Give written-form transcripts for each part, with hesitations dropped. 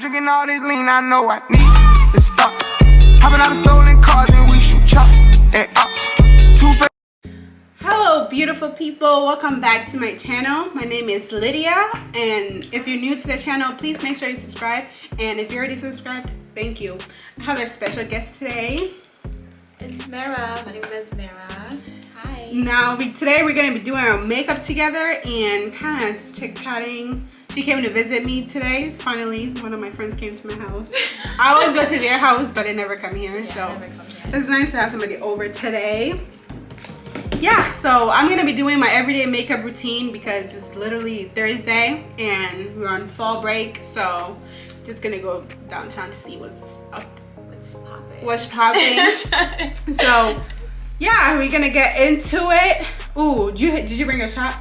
drinking all this lean, I know I need to stop. Hopping out of stolen cars and we shoot chops and ops. Hello beautiful people, welcome back to my channel. My name is Lydia, and if you're new to the channel, please make sure you subscribe, and if you're already subscribed, thank you. I have a special guest today. Asmera. My name is Asmera. Hi. Now today we're going to be doing our makeup together and kind of chit-chatting. She came to visit me today. Finally, one of my friends came to my house. I always go to their house, but I never come here. Yeah, so never come here. It's nice to have somebody over today. Yeah, so I'm gonna be doing my everyday makeup routine because it's literally Thursday and we're on fall break. So just gonna go downtown to see what's up. What's popping. So yeah, we're gonna get into it. Ooh, did you bring a shot?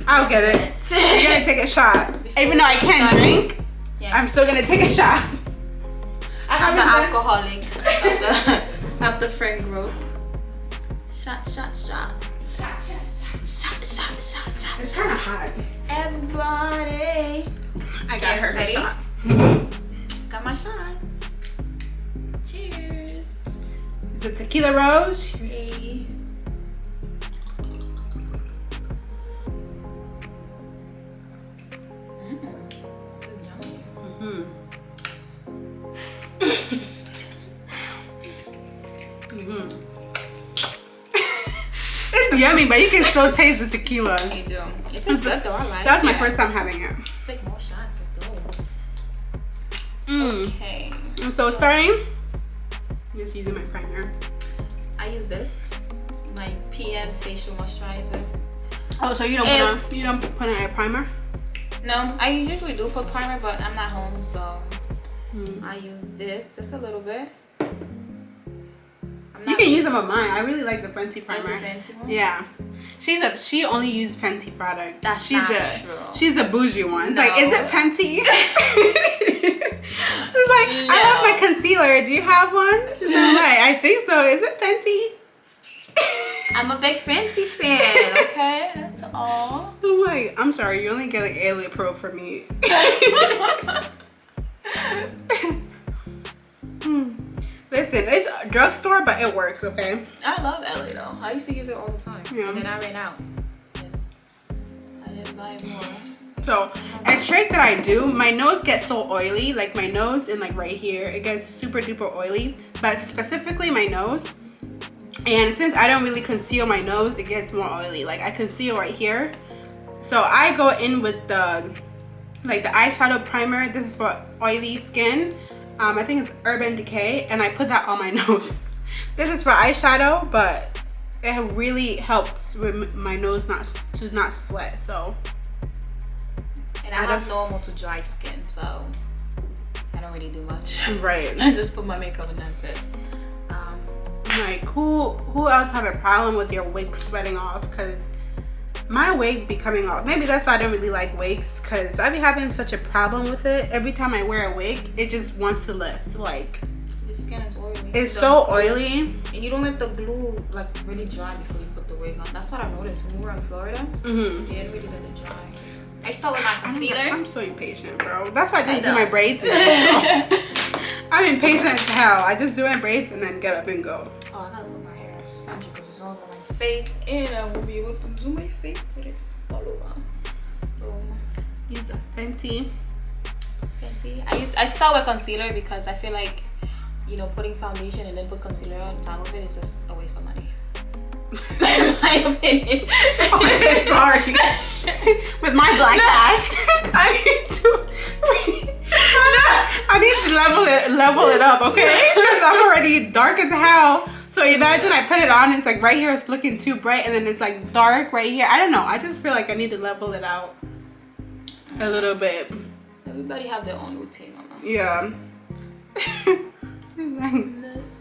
I'll get it. We're gonna take a shot. Even though I can't drink, yes. I'm still gonna take a shot. I'm the alcoholic of the friend group. Shot, shot, shot. Shot, shot, shot, shot, shot, shot. It's kind of hot. Everybody. I got her a shot. Got my shots. Cheers. It's a tequila rose. Hey. This is yummy. It's yummy, but you can still taste the tequila. You do. It tastes good though. I like it. That was my first time having it. Take more shots of those. Okay. So starting, just using my primer. I use this, my PM facial moisturizer. Oh, so you don't put on a primer? No, I usually do put primer, but I'm not home, so I use this just a little bit. You can use some of mine. I really like the Fenty primer. Just the Fenty one? Yeah. She only used Fenty product. That's not true. She's the bougie one. No. Like, is it Fenty? She's like, no. I love my concealer. Do you have one? She's like, I think so. Is it Fenty? I'm a big Fenty fan, okay? That's all. I'm like, I'm sorry, you only get like Alien Pro for me. Listen, it's a drugstore, but it works, okay? I love LA though. I used to use it all the time. Yeah. And then I ran out. I didn't buy more. So, a trick that I do, my nose gets so oily, like my nose and like right here, it gets super duper oily, but specifically my nose. And since I don't really conceal my nose, it gets more oily. Like I conceal right here. So I go in with the eyeshadow primer. This is for oily skin. I think it's Urban Decay, and I put that on my nose. This is for eyeshadow, but it really helps with my nose not sweat. So, and I have normal to dry skin, so I don't really do much. Right. I just put my makeup and that's it. Like who else have a problem with your wig sweating off? Because my wig be coming off. Maybe that's why I don't really like wigs, because I be having such a problem with it. Every time I wear a wig, it just wants to lift. Like, your skin is oily. It's so oily. And you don't let the glue like really dry before you put the wig on. That's what I noticed when we were in Florida. You didn't really let it dry. I start with my concealer. I'm so impatient, bro. That's why I just do my braids and then go. I'm impatient as hell. I just do my braids and then get up and go. Oh, I gotta put my hair in spongy because it's all over my face, and I won't be able to do my face with it all over. Boom. Use a Fenty. I start with concealer because I feel like, you know, putting foundation and then put concealer on top of it is just a waste of money. In my opinion. Okay, sorry. With my black ass, I need to level it up, okay? Because I'm already dark as hell. So imagine I put it on, it's like right here it's looking too bright, and then it's like dark right here. I don't know. I just feel like I need to level it out a little bit. Everybody have their own routine, mama. Yeah.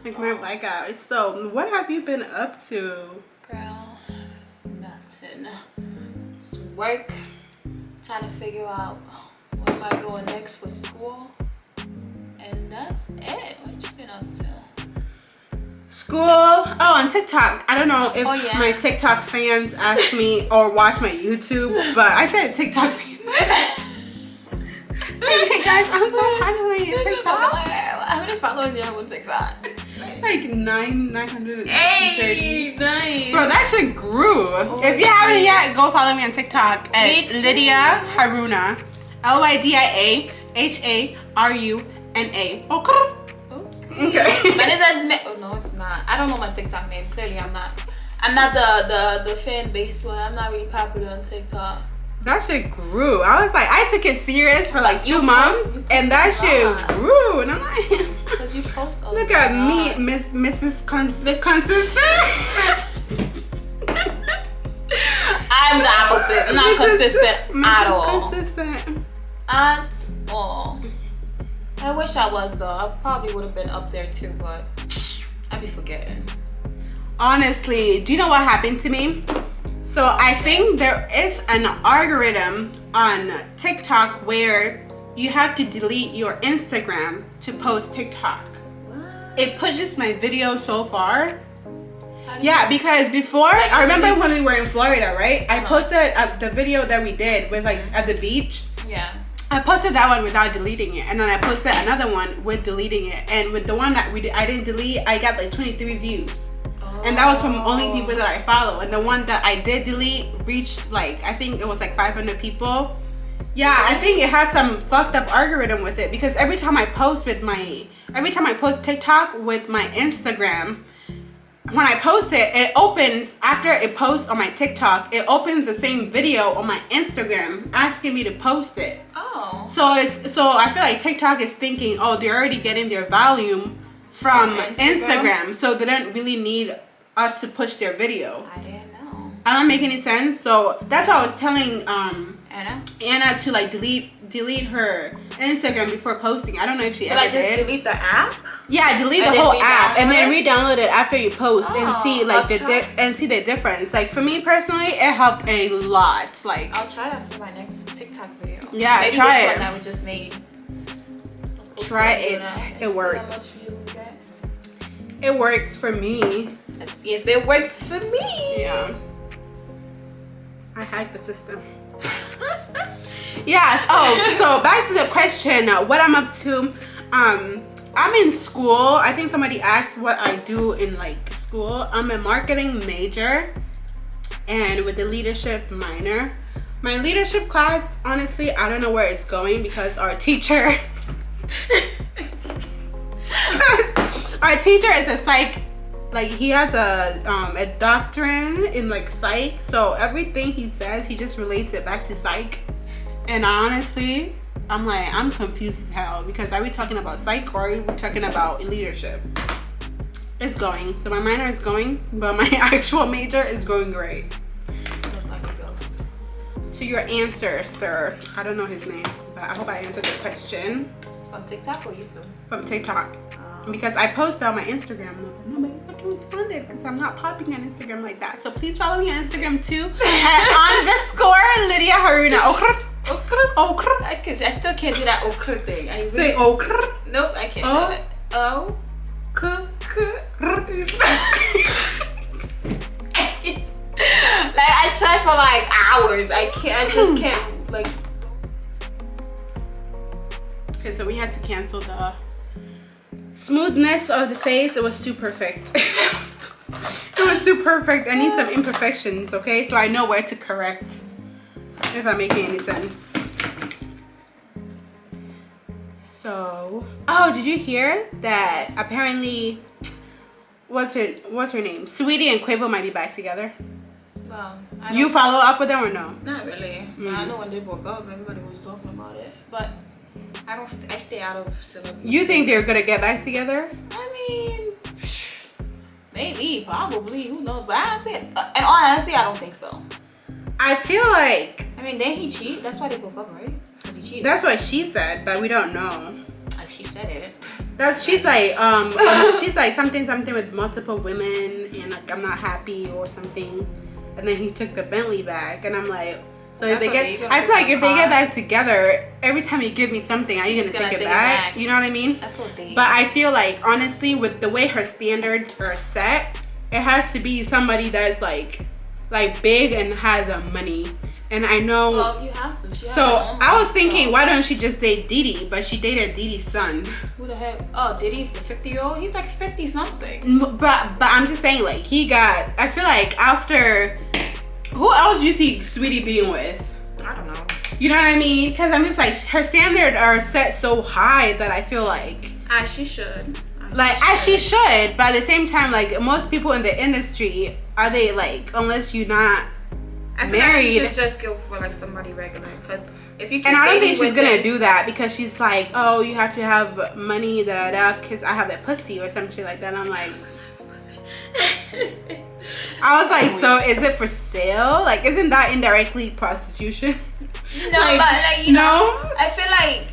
like my black eyes. So what have you been up to? Girl, nothing. It's work. Trying to figure out where am I going next for school. And that's it. What you been up to? School. Oh, on TikTok. I don't know if my TikTok fans ask me or watch my YouTube, but I said TikTok fans. Hey guys, I'm so popular on TikTok. How many followers do you have on TikTok? Like 930. Hey, nice. Bro, that shit grew. If you haven't yet, go follow me on TikTok at Lydia Haruna. LYDIAHARUNA. Okay. But it's Asmera. Oh no, it's not. I don't know my TikTok name. Clearly, I'm not the fan base one. I'm not really popular on TikTok. That shit grew. I was like, I took it serious for like 2 months, and that shit grew. And I'm like, because you post a look at me, Mrs. Consistent. I'm the opposite. I'm not consistent at all. Consistent. At all. I wish I was though. I probably would have been up there too, but I'd be forgetting. Honestly, do you know what happened to me? So I think there is an algorithm on TikTok where you have to delete your Instagram to post TikTok. What? It pushes my video so far. Yeah, because before, I remember when we were in Florida, right? I posted the video that we did with like at the beach. Yeah. I posted that one without deleting it, and then I posted another one with deleting it. And with the one that I didn't delete, I got like 23 views. And that was from only people that I follow. And the one that I did delete reached like, I think it was like 500 people. Yeah, I think it has some fucked up algorithm with it, because every time I post TikTok with my Instagram, when I post it, it opens, after it posts on my TikTok, it opens the same video on my Instagram asking me to post it. Oh. So I feel like TikTok is thinking, oh, they're already getting their volume from Instagram, so they don't really need us to push their video. I didn't know. I don't make any sense. So that's why I was telling Anna to like delete her Instagram before posting. I don't know if she ever just did. Delete the app? Yeah, delete the whole app and then re-download it after you post and see like the difference. Like for me personally, it helped a lot. Like I'll try that for my next TikTok video. Yeah, maybe try this it. one that we just made. Try it. It works. It works for me. Let's see if it works for me. Yeah. I hacked the system. Yes. Oh, so back to the question, what I'm up to. I'm in school. I think somebody asked what I do in like school. I'm a marketing major and with the leadership minor. My leadership class, honestly, I don't know where it's going because our teacher is a psych. Like he has a doctrine in like psych, so everything he says, he just relates it back to psych. And honestly, I'm like, I'm confused as hell because are we talking about psych or are we talking about leadership? It's going. So my minor is going, but my actual major is going great. To your answer, sir. I don't know his name, but I hope I answered the question. From TikTok or YouTube? From TikTok. Because I posted on my Instagram, nobody fucking responded because I'm not popping on Instagram like that. So please follow me on Instagram too at _ Lydia Haruna. Okra. I still can't do that okra thing. Say okra. Nope, I can't do it. Like I tried for like hours. I just can't like. Okay, so we had to cancel the smoothness of the face. It was too perfect. It was too perfect. I need some imperfections, okay? So I know where to correct. If I'm making any sense. So, oh, did you hear that apparently what's her name? Sweetie and Quavo might be back together? Well, you follow up with them or no? Not really. I know when they broke up, everybody was talking about it, but I stay out of celebrity. You think they're gonna get back together? I mean, maybe, probably, who knows? But I don't see it. And honestly, I don't think so. I feel like. I mean, didn't he cheat? That's why they broke up, right? Because he cheated. That's what she said, but we don't know. If she said it. She's like she's like something with multiple women and like I'm not happy or something. And then he took the Bentley back, and I'm like, so if they get, I feel like if they get back together, every time you give me something, are you gonna take it back? You know what I mean? That's what they. But I feel like honestly, with the way her standards are set, it has to be somebody that's like big and has money, And I know. Well, you have to. She has So her own I was money, thinking, so- why don't she just date Diddy? But she dated Diddy's son. Who the heck? Oh, Diddy, the 50-year-old? He's like 50 something. But I'm just saying, like, he got. I feel like after. Who else do you see Sweetie being with? I don't know. You know what I mean? Because I'm just like, her standards are set so high that I feel like. As she should. As she should. But at the same time, like, most people in the industry, are they like, unless you're not I feel married. like she should just go for like somebody regular. Because if you keep And I don't think dating she's with gonna them- do that because she's like, oh, you have to have money, because I have a pussy or some shit like that. And I'm like, I was like, so is it for sale? Like, isn't that indirectly prostitution? No, Like, but like, you no? know, I feel like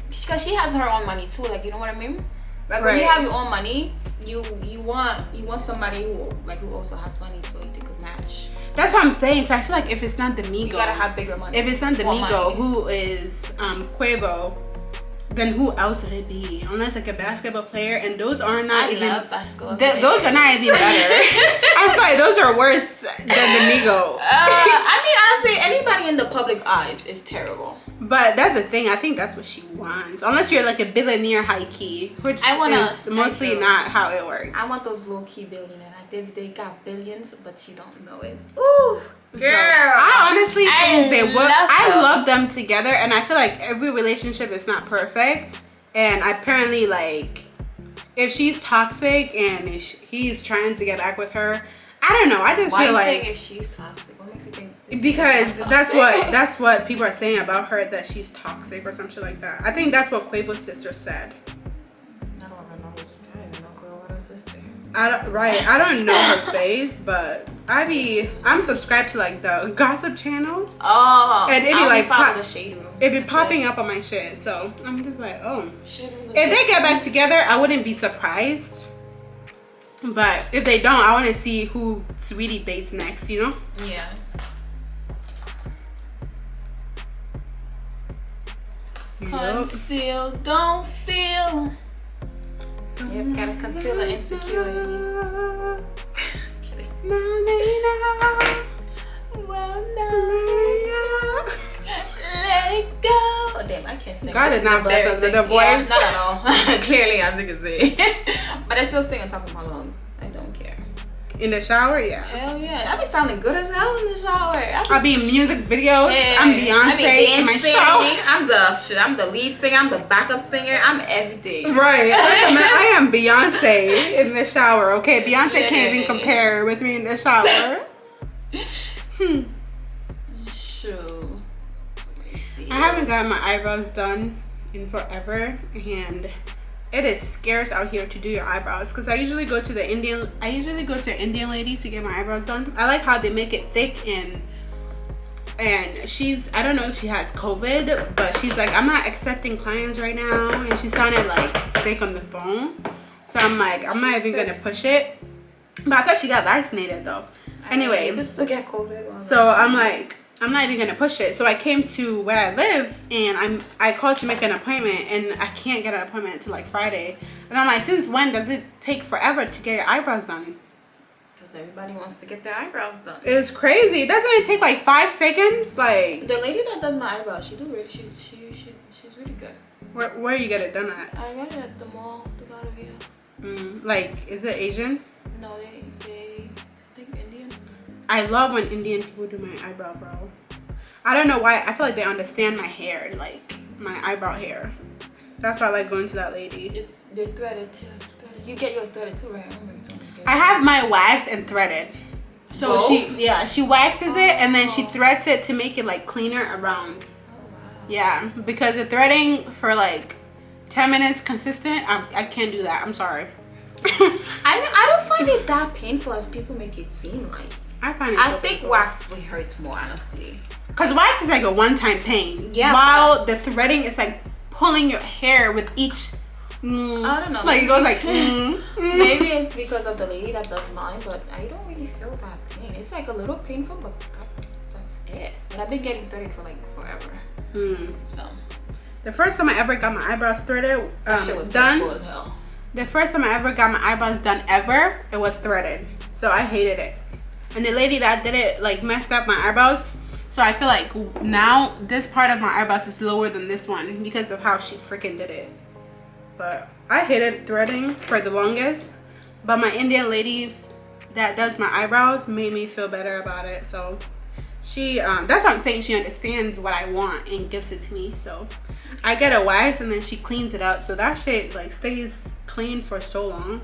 because she has her own money too. Like, you know what I mean? Like when you Right. have your own money, you want somebody who also has money so they could match. That's what I'm saying. So I feel like if it's not the Migo, You gotta have bigger money. if it's not the More Migo, money. who is Quavo, then who else would it be? Unless like a basketball player, and those are not I even. love basketball. Those are not even better. I feel like those are worse than the Migo. I mean, honestly, anybody in the public eyes is terrible. But that's the thing. I think that's what she wants. Unless you're like a billionaire high key, which is mostly not how it works. I want those low key billionaires. They got billions, but you don't know it. Ooh, girl. So, I honestly think they would. I them. love them together, and I feel like every relationship is not perfect. And apparently, like, if she's toxic and he's trying to get back with her, I don't know. I just Why feel you like saying if she's toxic? What makes you think? because she's that's toxic? what people are saying about her, that she's toxic or some shit like that. I think that's what Quavo's sister said. I don't even know girl what her sister. I don't know her face, but I'm subscribed to like the gossip channels. Oh, And it'd be I only like follow the shade room. It'd be That's popping it. up on my shit, so I'm just like, oh. Shade room. If they get back together, I wouldn't be surprised. But if they don't, I want to see who Sweetie dates next, you know? Yeah. Conceal, don't feel. Yep, gotta conceal the insecurities. Kidding. Well, no. Let it go. Oh, damn, I can't sing. God This did not is bless us with a embarrassing. voice. Yeah, not at all. Clearly, as you can see. But I still sing on top of my lungs. I don't care. In the shower, yeah. Hell yeah. I be sounding good as hell in the shower. I'll be in music videos. Yeah. I'm I Beyonce be in my dancing. shower. I'm the lead singer. I'm the backup singer. I'm everything. Right. I am Beyonce in the shower, okay? Beyonce can't even Yeah. compare with me in the shower. Sure. I haven't gotten my eyebrows done in forever, and it is scarce out here to do your eyebrows because I usually go to an Indian lady to get my eyebrows done. I like how they make it thick, and I don't know if she has COVID, but she's like, I'm not accepting clients right now, and she sounded like sick on the phone. So I'm like, I'm not even gonna push it. But I thought she got vaccinated though. Anyway, you can still get COVID. so I'm like, I'm not even gonna push it. So I came to where I live, and I called to make an appointment, and I can't get an appointment until like Friday. And I'm like, since when does it take forever to get your eyebrows done? Because everybody wants to get their eyebrows done. It's crazy. Doesn't it take like 5 seconds? Like, The lady that does my eyebrows, she's really good. where you get it done at? I got it at the mall, the guy over here. Like, is it Asian? No, they I think Indian. I love when Indian people do my eyebrow, bro. I don't know why. I feel like they understand my hair, like my eyebrow hair. That's why I like going to that lady. They threaded too. You get yours threaded too, right? I remember you told me. I have my wax and threaded. So Both? she waxes it and then she threads it to make it like cleaner around. Oh wow. Yeah, because the threading for like 10 minutes consistent, I can't do that. I'm sorry. I don't find it that painful as people make it seem like. I find it I so think painful. wax will hurt more, honestly. Because wax is like a one-time pain. Yeah, While the threading is like pulling your hair with each. I don't know. Like it goes like. Maybe it's because of the lady that does mine, but I don't really feel that pain. It's like a little painful, but that's it. But I've been getting threaded for like forever. So The first time I ever got my eyebrows threaded, that shit was done. painful as hell. The first time I ever got my eyebrows done ever, it was threaded. So I hated it. And the lady that did it like messed up my eyebrows. So I feel like now this part of my eyebrows is lower than this one because of how she freaking did it. But I hated threading for the longest. But my Indian lady that does my eyebrows made me feel better about it. So she, that's what I'm saying. She understands what I want and gives it to me. So I get a wax and then she cleans it up. So that shit like stays clean for so long.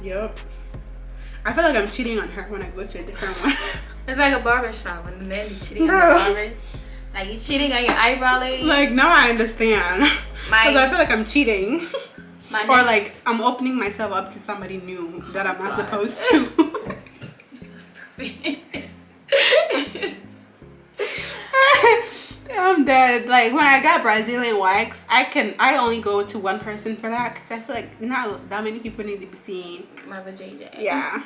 Yep. I feel like I'm cheating on her when I go to a different one. It's like a barber shop when the men be cheating on the barbers. Like you cheating on your eyebrow lady. Like now I understand. Because I feel like I'm cheating. Or like I'm opening myself up to somebody new that I'm not supposed to. So stupid. I'm dead. Like when I got Brazilian wax, I only go to one person for that because I feel like not that many people need to be seeing My JJ. Yeah.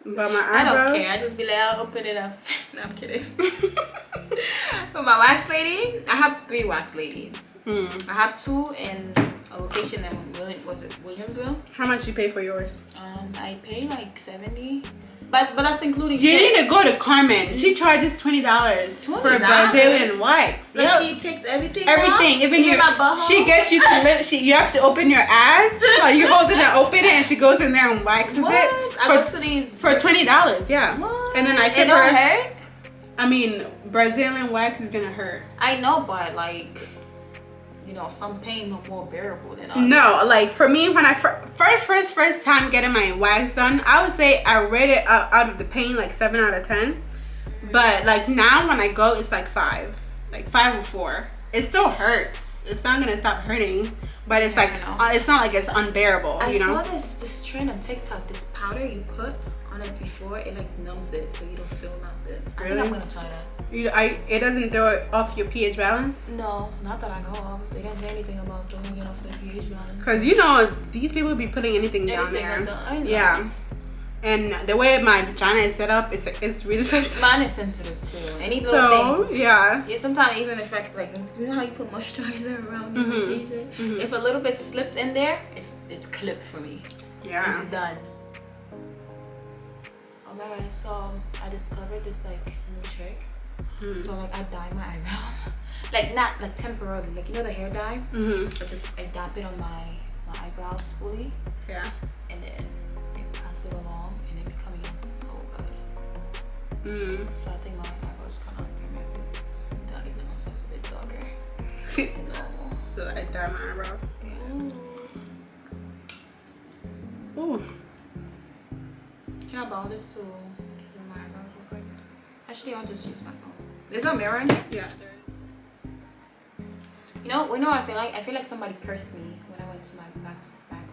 But my eyebrows, I don't care. I just be like, I'll open it up. No, I'm kidding. But my wax lady, I have 3 wax ladies. I have 2 in a location in Williamsville. How much you pay for yours? I pay like $70. But that's including You need to go to Carmen. She charges $20 for Brazilian wax. Like she takes everything. Even your my butthole. She gets you to live. You have to open your ass. Like you hold it and open it, and she goes in there and waxes What? it. I go to these for $20. Yeah. What? And then I It tip don't her. hurt? I mean, Brazilian wax is gonna hurt. I know, but like, you know, some pain are more bearable than others. No, like for me, when I first time getting my wax done, I would say I rated it out of the pain like 7 out of 10. But like now when I go, it's like 5 or 4. It still hurts. It's not gonna stop hurting, but it's like it's not like it's unbearable. I you know? saw this trend on TikTok. This powder you put on it before it like numbs it, so you don't feel nothing. I think I'm gonna try that. It doesn't throw it off your pH balance? No, not that I know of. They didn't say anything about throwing it off the pH balance. Because you know, these people be putting anything down there. I know. Yeah. And the way my vagina is set up, it's really sensitive. Mine is sensitive too. Any little thing. Yeah. Sometimes even if like, you know how you put moisturizer around your vagina? If a little bit slipped in there, it's clipped for me. Yeah. It's done. Alright, so I discovered this like new trick. So like I dye my eyebrows, like not like temporarily, like you know the hair dye. But just I dab it on my eyebrows fully. Yeah. And then I pass it along, and it be coming in so good. So I think my eyebrows kind of permanent. Not even know, so it's a bit darker. No. So I dye my eyebrows. Yeah. Ooh. Can I borrow this to do my eyebrows real quick? Actually, I'll just use my phone. There's no mirror in here? Yeah. You know what I feel like? I feel like somebody cursed me when I went to my back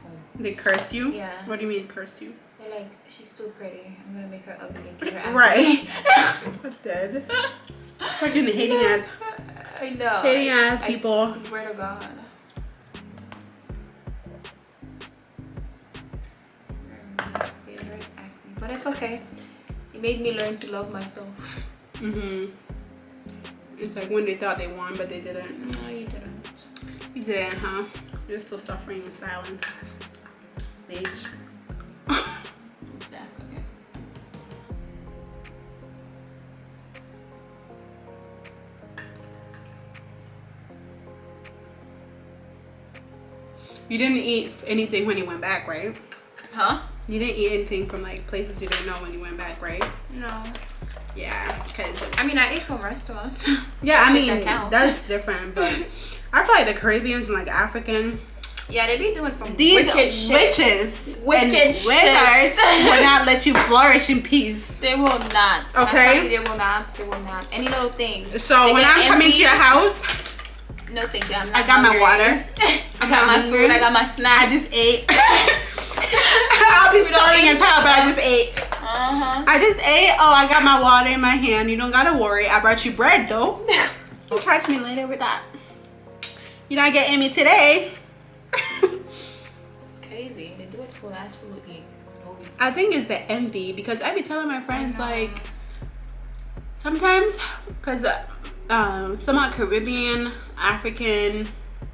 home. They cursed you? Yeah. What do you mean cursed you? They're like, she's too pretty. I'm gonna make her ugly and give her Right. I'm dead. Fucking hating ass. I know. Hating ass people. I swear to God. But it's okay. It made me learn to love myself. It's like when they thought they won, but they didn't. No, you didn't. You didn't, huh? You're still suffering in silence. Bitch. Exactly. You didn't eat anything when you went back, right? Huh? You didn't eat anything from like places you didn't know when you went back, right? No. Yeah, because I mean, I ate from restaurants. yeah, I mean that counts. that's different, but I feel like the Caribbeans and like African, Yeah, they be doing some these wicked shit. witches Wicked and shit. wizards will not let you flourish in peace. They will not. Okay. I tell you, they will not. They will not. Any little thing. So They when get I'm coming envy. to your house, No, thank you. I'm not I got my hungry. water. I got my food. I got my snacks. I just ate. I'll be starving as hell, but I just ate. I just ate. Oh, I got my water in my hand. You don't gotta worry. I brought you bread though. Don't catch me later with that. You're not getting me today. It's crazy. They do it for absolutely no reason. I think it's the envy because I be telling my friends like sometimes because some are Caribbean, African.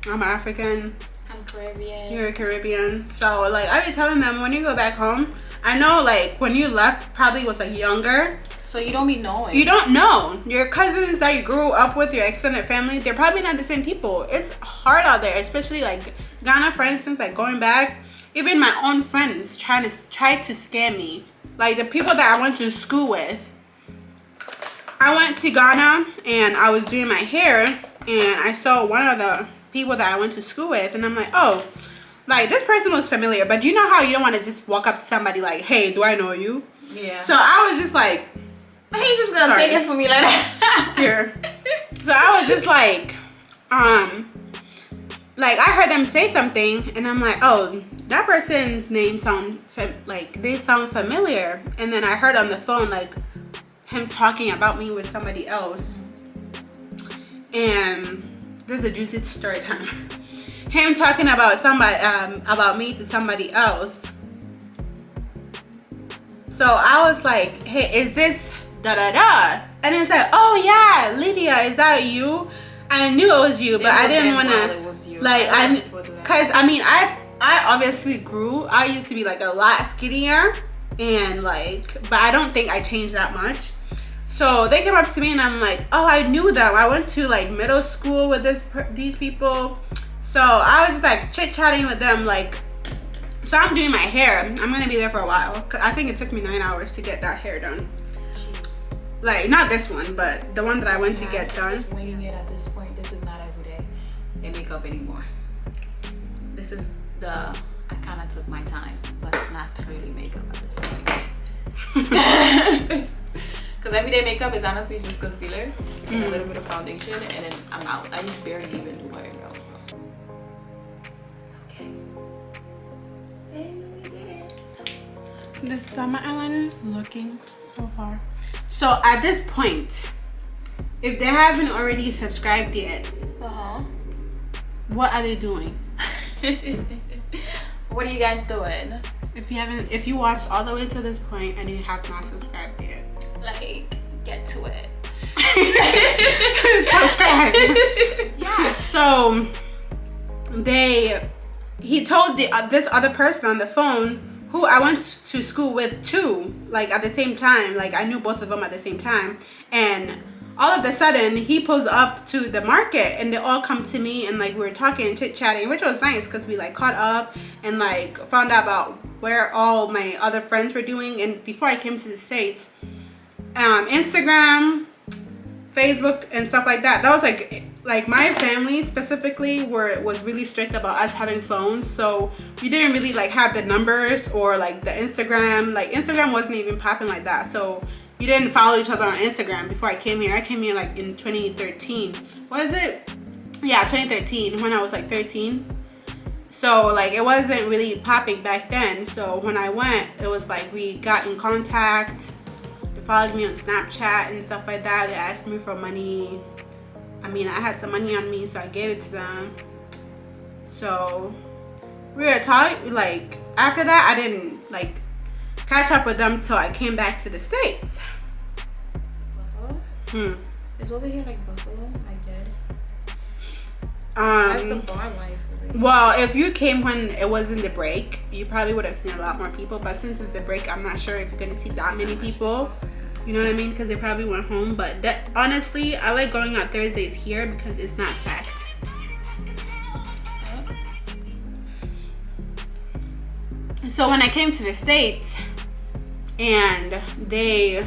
I'm African. I'm Caribbean. You're a Caribbean. So like I be telling them when you go back home, I know like when you left probably was like younger, So you don't be knowing. You don't know. Your cousins that you grew up with, your extended family, they're probably not the same people. It's hard out there, especially like Ghana, for instance, like going back. Even my own friends tried to scam me. Like the people that I went to school with. I went to Ghana and I was doing my hair and I saw one of the people that I went to school with and I'm like, oh, like this person looks familiar. But you know how you don't want to just walk up to somebody like, hey, do I know you? Yeah. So I was just like, he's just gonna take it from me like that. Here. So I was just like I heard them say something and I'm like, oh, that person's name sound familiar. And then I heard on the phone like him talking about me with somebody else. And this is a juicy story time. Him talking about somebody about me to somebody else. So I was like, hey, is this da da da? And it's like, oh yeah, Lydia, is that you? I knew it was you, but I didn't want to like because I obviously grew. I used to be like a lot skinnier and like, but I don't think I changed that much. So they came up to me and I'm like, oh, I knew them. I went to like middle school with these people. So I was just like chit-chatting with them. Like, so I'm doing my hair. I'm gonna be there for a while. Cause I think it took me 9 hours to get that hair done. Jeez. Like not this one, but the one that I went to get done. Just winging it at this point. This is not every day in makeup anymore. This is I kind of took my time, but not really makeup at this point. Because everyday makeup is honestly just concealer and a little bit of foundation, and then I'm out. I just barely even do my eyebrows. Okay. And we did it. This is how my eyeliner is looking so far. So at this point, if they haven't already subscribed yet, what are they doing? What are you guys doing? If you watched all the way to this point and you have not subscribed yet, like, get to it. Subscribe. Yeah. So he told this other person on the phone who I went to school with too, like at the same time. Like I knew both of them at the same time, and all of a sudden he pulls up to the market and they all come to me and like we were talking and chit-chatting, which was nice because we like caught up and like found out about where all my other friends were doing. And before I came to the States, Instagram, Facebook and stuff like that, that was like my family specifically was really strict about us having phones, so we didn't really like have the numbers or like the Instagram. Like Instagram wasn't even popping like that, so you didn't follow each other on Instagram before I came here. I came here like in 2013. What is it? Yeah, 2013, when I was like 13. So like it wasn't really popping back then. So when I went, it was like we got in contact. They followed me on Snapchat and stuff like that. They asked me for money. I mean, I had some money on me, so I gave it to them. So we were talking, like after that, I didn't like catch up with them till I came back to the States. Buffalo? Is over here like Buffalo? Like dead? That's the bar life. Well, if you came when it wasn't the break, you probably would have seen a lot more people. But since it's the break, I'm not sure if you're gonna see that many people. You know what I mean? Because they probably went home. But that, honestly, I like going on Thursdays here because it's not packed. So when I came to the States, and we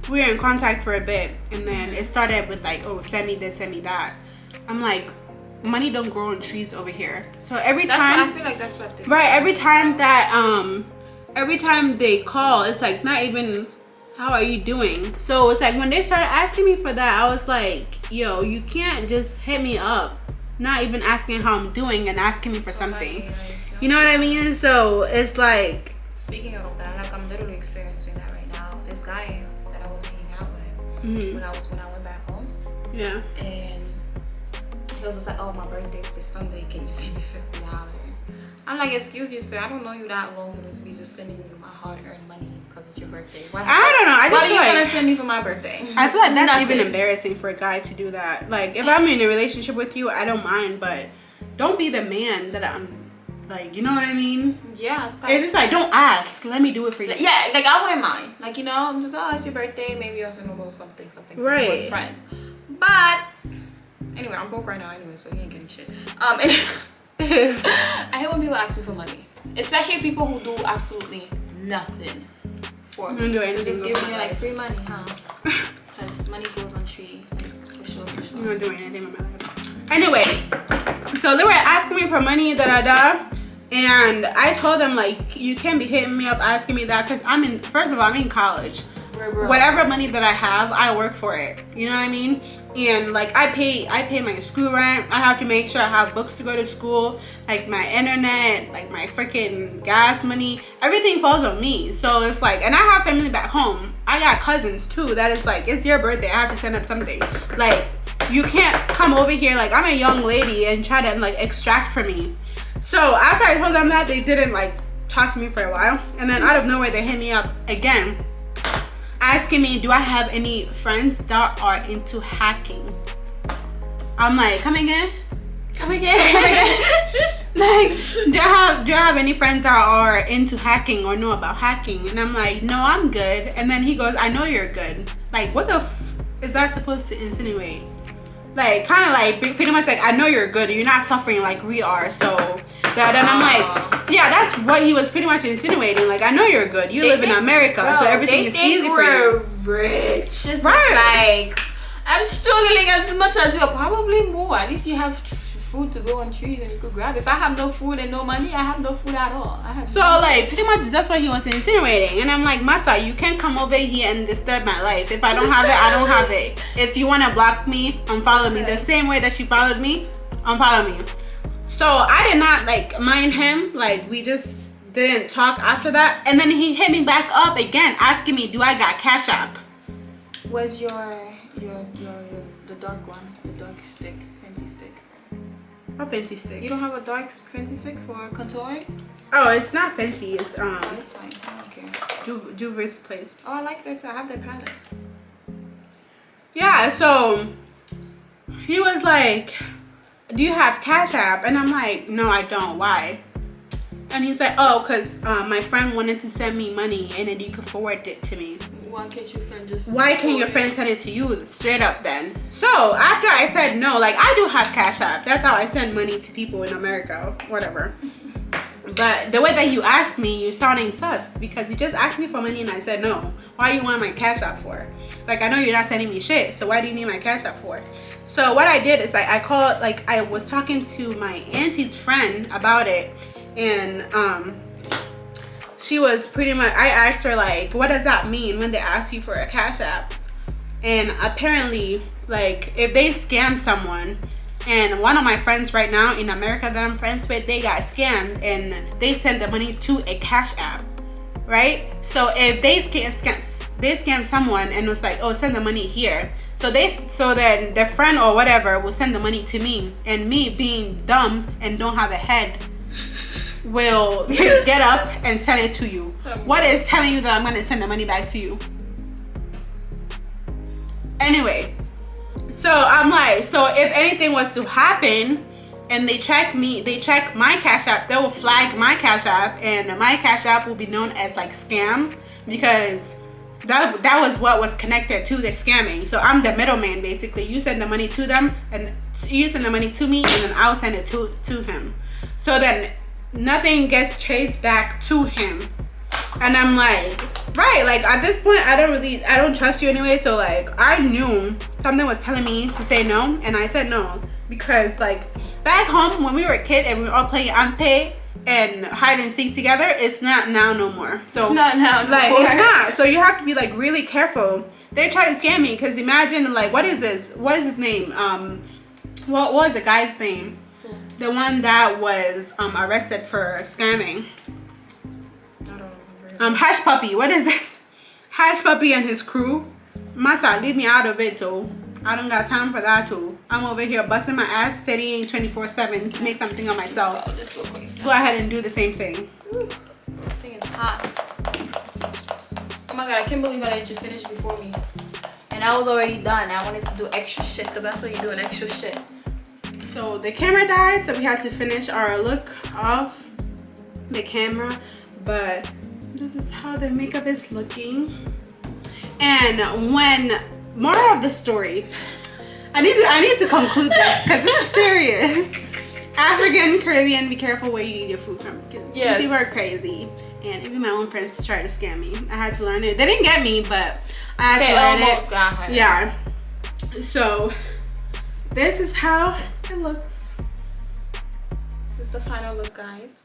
were in contact for a bit, and then it started with like, oh, send me this, send me that. I'm like, money don't grow on trees over here. So every time, I feel like that's what they every time they call, it's like not even how are you doing. So it's like when they started asking me for that, I was like, yo, you can't just hit me up not even asking how I'm doing and asking me for something. You know what I mean? So it's like, speaking of that, like I'm literally experiencing that right now. This guy that I was hanging out with when I went back home. Yeah. And he was just like, oh, my birthday's this Sunday, can you send me $50? I'm like, excuse you, sir, I don't know you that long for me to be just sending you my hard-earned money because it's your birthday. I don't know. What are you gonna send me for my birthday? I feel like that's even embarrassing for a guy to do that. Like, if I'm in a relationship with you, I don't mind, but don't be the man that I'm Like, you know what I mean? Yeah, It's just like, don't ask. Let me do it for you. Yeah, like I wouldn't mind. Like, you know, I'm just, oh, it's your birthday. Maybe also know something Right. with friends. But anyway, I'm broke right now anyway, so he ain't getting shit. I hate when people ask me for money, especially people who do absolutely nothing for me. So just give me like free money, huh? Because money grows on tree. For sure. I'm not doing anything with my life. Anyway, so they were asking me for money, and I told them, like, you can't be hitting me up asking me that, because first of all, I'm in college. Whatever money that I have, I work for it. You know what I mean? And like I pay my school rent. I have to make sure I have books to go to school, like my internet, like my freaking gas money. Everything falls on me. So it's like, and I have family back home. I got cousins too. That is like, it's your birthday, I have to send up something. Like, you can't come over here like I'm a young lady and try to like extract from me. So after I told them that, they didn't like talk to me for a while, and then out of nowhere they hit me up again, asking me, do I have any friends that are into hacking? I'm like, come again? Like, do I have any friends that are into hacking or know about hacking? And I'm like, no, I'm good. And then he goes, I know you're good. Like, what the is that supposed to insinuate? Like, kind of like, pretty much like, I know you're good. You're not suffering like we are. So then I'm like, yeah, that's what he was pretty much insinuating. Like, I know you're good. You live in America, so everything is easy for you. Rich. It's right. Like, I'm struggling as much as you, probably more. At least you have food to go on trees and you could grab. If I have no food and no money, I have no food at all. Like, pretty much that's what he was insinuating. And I'm like, Masa, you can't come over here and disturb my life. If I don't have it, I don't have it. If you want to block me, unfollow me. The same way that you followed me, unfollow me. So I did not like mind him. Like, we just didn't talk after that. And then he hit me back up again, asking me, do I got Cash App? Where's the dark one? The dark stick, fancy stick. A fancy stick. You don't have a dark fancy stick for contouring? Oh, it's not fancy. It's Oh, it's fine. I don't care. Juver's place. Oh, I like that too. I have that palette. Yeah. So he was like, do you have Cash App? And I'm like, no, I don't. Why? And he's like, oh, because my friend wanted to send me money and then you could forward it to me. Why can't your friend just... Why can't your friend send it to you straight up then? So after I said no, like, I do have Cash App. That's how I send money to people in America, whatever. But the way that you asked me, you're sounding sus, because you just asked me for money and I said no. Why you want my Cash App for? Like, I know you're not sending me shit, so why do you need my Cash App for? So what I did is, like, I called, like, I was talking to my auntie's friend about it, and she was pretty much, I asked her, like, what does that mean when they ask you for a Cash App? And apparently, like, if they scam someone, and one of my friends right now in America that I'm friends with, they got scammed and they sent the money to a Cash App, right? So if they scam someone and was like, oh, send the money here. So then their friend or whatever will send the money to me, and me being dumb and don't have a head will get up and send it to you. What is telling you that I'm gonna send the money back to you? Anyway, so I'm like, so if anything was to happen and they track my Cash App, they will flag my Cash App, and my Cash App will be known as like scam, because that was what was connected to the scamming. So I'm the middleman basically. You send the money to them and you send the money to me, and then I'll send it to him. So then nothing gets traced back to him. And I'm like, right, like at this point I don't trust you anyway. So like, I knew something was telling me to say no, and I said no, because like back home when we were a kid and we were all playing Ampe and hide and seek together, it's not now no more. So it's not now no like more. It's not. So you have to be like really careful. They try to scam me, because imagine, like, what is this? What is his name? What was the guy's name? The one that was arrested for scamming. Hash Puppy. What is this? Hash Puppy and his crew. Masa, leave me out of it too. I don't got time for that too. I'm over here busting my ass, studying 24/7 to make something of myself. Oh, this looks like go ahead and do the same thing. Ooh, I think it's hot. Oh my god, I can't believe I let you finish before me. And I was already done. I wanted to do extra shit, because that's what you doing, extra shit. So the camera died, so we had to finish our look off. the camera, but this is how the makeup is looking. And when moral of the story, I need to conclude this because this is serious. African, Caribbean, be careful where you eat your food from. Yes. People are crazy. And even my own friends tried to scam me. I had to learn it. They didn't get me, but I had to learn it. They almost got her. Yeah. So this is how it looks. This is the final look, guys.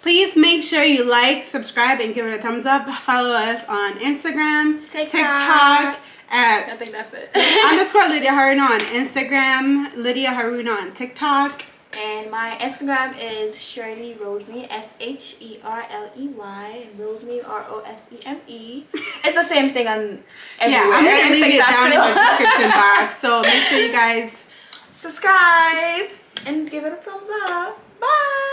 Please make sure you like, subscribe, and give it a thumbs up. Follow us on Instagram, TikTok at I think that's it. _ Lydia Haruna on Instagram, Lydia Haruna on TikTok. And my Instagram is Shirley Roseme, SHERLEY, and Roseme ROSEME. It's the same thing on everywhere. Yeah, I'm gonna leave it down in the description box. So make sure you guys subscribe and give it a thumbs up. Bye.